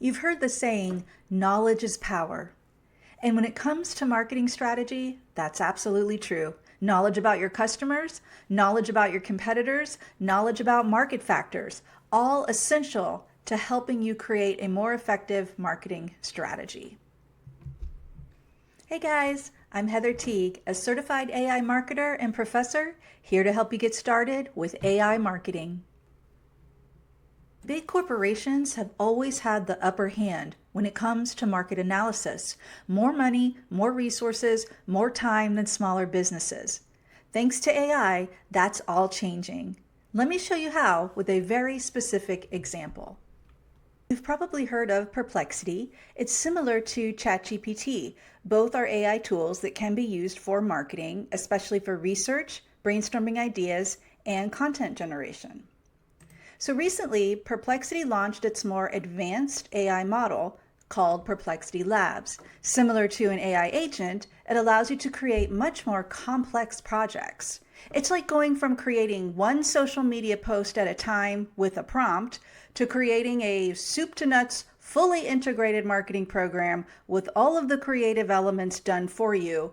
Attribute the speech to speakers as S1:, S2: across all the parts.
S1: You've heard the saying, knowledge is power. And when it comes to marketing strategy, that's absolutely true. Knowledge about your customers, knowledge about your competitors, knowledge about market factors, all essential to helping you create a more effective marketing strategy. Hey guys, I'm Heather Teague, a certified AI marketer and professor, here to help you get started with AI marketing. Big corporations have always had the upper hand when it comes to market analysis. More money, more resources, more time than smaller businesses. Thanks to AI, that's all changing. Let me show you how with a very specific example. You've probably heard of Perplexity. It's similar to ChatGPT. Both are AI tools that can be used for marketing, especially for research, brainstorming ideas, and content generation. So recently, Perplexity launched its more advanced AI model called Perplexity Labs. Similar to an AI agent, it allows you to create much more complex projects. It's like going from creating one social media post at a time with a prompt to creating a soup to nuts, fully integrated marketing program with all of the creative elements done for you.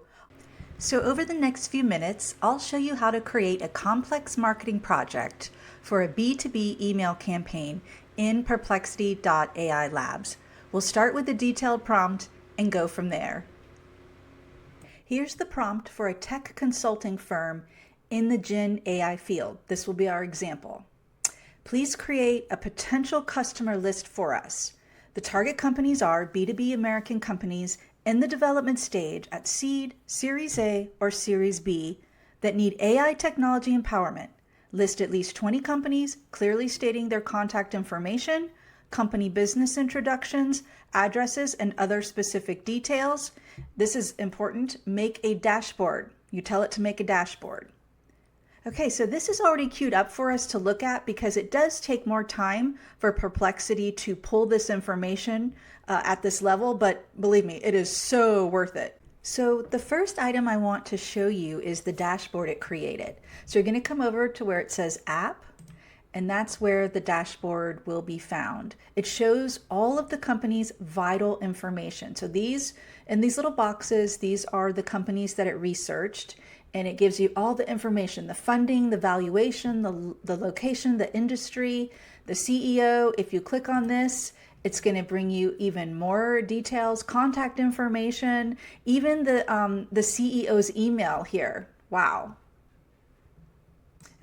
S1: So over the next few minutes, I'll show you how to create a complex marketing project for a B2B email campaign in Perplexity.ai Labs. We'll start with a detailed prompt and go from there. Here's the prompt for a tech consulting firm in the Gen AI field. This will be our example. Please create a potential customer list for us. The target companies are B2B American companies in the development stage at seed, Series A, or Series B that need AI technology empowerment. List at least 20 companies, clearly stating their contact information, company business introductions, addresses, and other specific details. This is important. Make a dashboard. You tell it to make a dashboard. Okay, so this is already queued up for us to look at because it does take more time for Perplexity to pull this information at this level, but believe me, it is so worth it. So the first item I want to show you is the dashboard it created. So you're going to come over to where it says app, and that's where the dashboard will be found. It shows all of the company's vital information. So in these little boxes, these are the companies that it researched, and it gives you all the information, the funding, the valuation, the location, the industry, the CEO. If you click on this, it's going to bring you even more details, contact information, even the CEO's email here. Wow.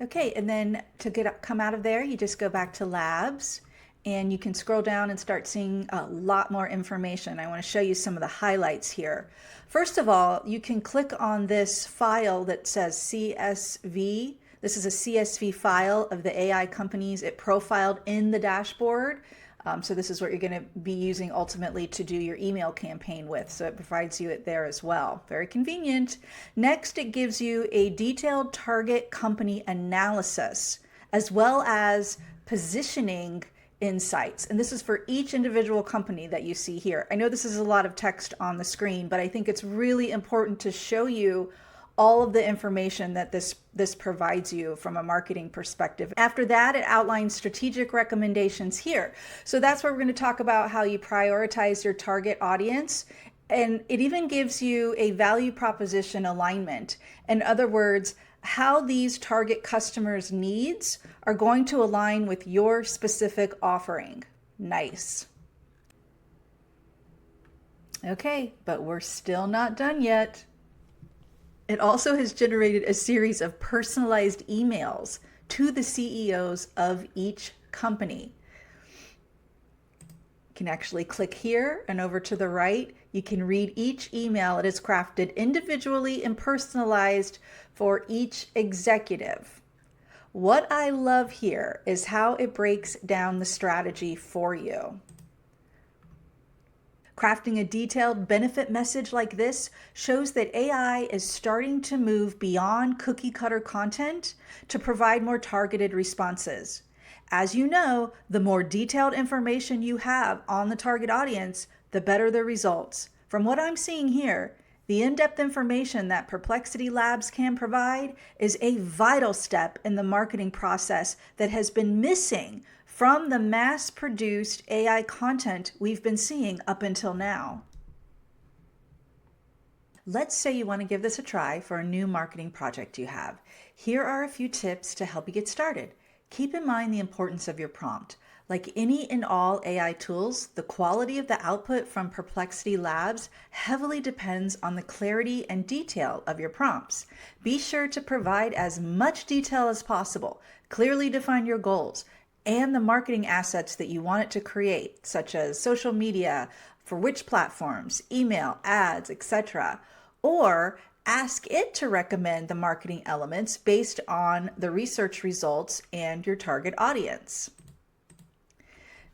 S1: Okay, and then to come out of there, you just go back to Labs, and you can scroll down and start seeing a lot more information. I want to show you some of the highlights here. First of all, you can click on this file that says CSV. This is a CSV file of the AI companies it profiled in the dashboard. So this is what you're going to be using ultimately to do your email campaign with. So it provides you it there as well. Very convenient. Next, it gives you a detailed target company analysis, as well as positioning insights. And this is for each individual company that you see here. I know this is a lot of text on the screen, but I think it's really important to show you all of the information that this provides you from a marketing perspective. After that, it outlines strategic recommendations here. So that's where we're going to talk about how you prioritize your target audience. And it even gives you a value proposition alignment. In other words, how these target customers' needs are going to align with your specific offering. Nice. Okay, but we're still not done yet. It also has generated a series of personalized emails to the CEOs of each company. You can actually click here and over to the right. You can read each email. It is crafted individually and personalized for each executive. What I love here is how it breaks down the strategy for you. Crafting a detailed benefit message like this shows that AI is starting to move beyond cookie cutter content to provide more targeted responses. As you know, the more detailed information you have on the target audience, the better the results. From what I'm seeing here, the in-depth information that Perplexity Labs can provide is a vital step in the marketing process that has been missing from the mass-produced AI content we've been seeing up until now. Let's say you want to give this a try for a new marketing project you have. Here are a few tips to help you get started. Keep in mind the importance of your prompt. Like any and all AI tools, the quality of the output from Perplexity Labs heavily depends on the clarity and detail of your prompts. Be sure to provide as much detail as possible, clearly define your goals, and the marketing assets that you want it to create, such as social media, for which platforms, email, ads, etc. Or ask it to recommend the marketing elements based on the research results and your target audience.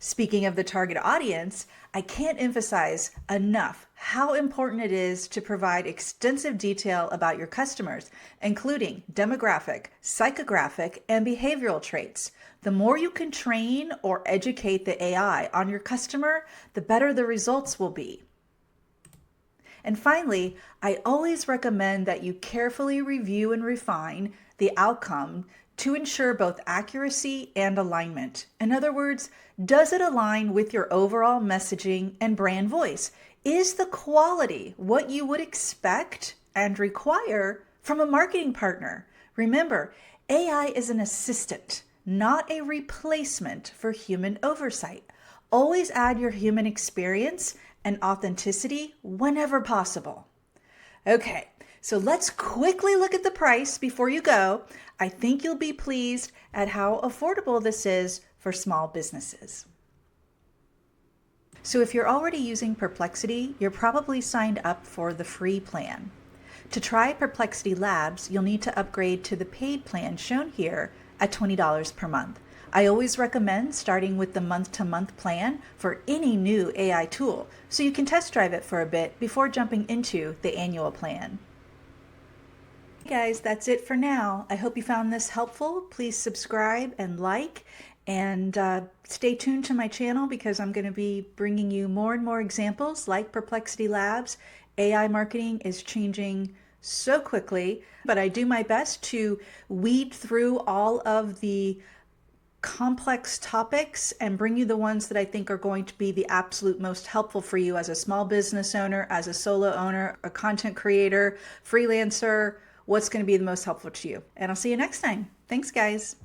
S1: Speaking of the target audience, I can't emphasize enough how important it is to provide extensive detail about your customers, including demographic, psychographic, and behavioral traits. The more you can train or educate the AI on your customer, the better the results will be. And finally, I always recommend that you carefully review and refine the outcome to ensure both accuracy and alignment. In other words, does it align with your overall messaging and brand voice? Is the quality what you would expect and require from a marketing partner? Remember, AI is an assistant, not a replacement for human oversight. Always add your human experience and authenticity whenever possible. Okay, so let's quickly look at the price before you go. I think you'll be pleased at how affordable this is for small businesses. So if you're already using Perplexity, you're probably signed up for the free plan. To try Perplexity Labs, you'll need to upgrade to the paid plan shown here at $20 per month. I always recommend starting with the month-to-month plan for any new AI tool, so you can test drive it for a bit before jumping into the annual plan. Hey guys, that's it for now. I hope you found this helpful. Please subscribe and like, and stay tuned to my channel because I'm going to be bringing you more and more examples like Perplexity Labs. AI marketing is changing so quickly, but I do my best to weed through all of the complex topics and bring you the ones that I think are going to be the absolute most helpful for you as a small business owner, as a solo owner, a content creator, freelancer, what's going to be the most helpful to you. And I'll see you next time. Thanks, guys.